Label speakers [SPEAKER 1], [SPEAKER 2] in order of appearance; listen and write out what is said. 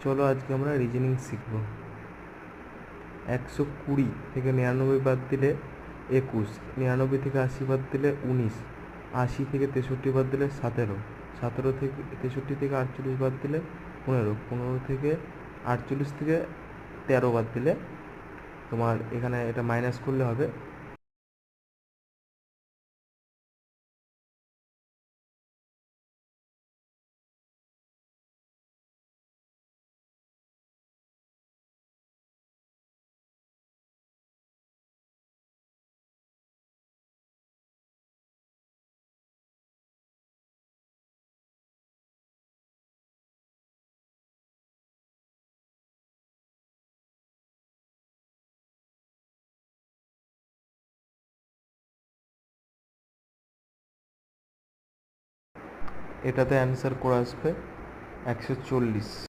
[SPEAKER 1] চলো আজকে আমরা রিজনিং শিখব। 120 থেকে 99 বাদ দিলে 21, 99 থেকে 80 বাদ দিলে 19, 80 থেকে 63 বাদ দিলে 17, 17 থেকে 63 থেকে 48 বাদ দিলে 15, 15 থেকে 48 থেকে 13 বাদ দিলে তোমার এখানে এটা মাইনাস করলে হবে এটাতে অ্যান্সার করে আসবে 140।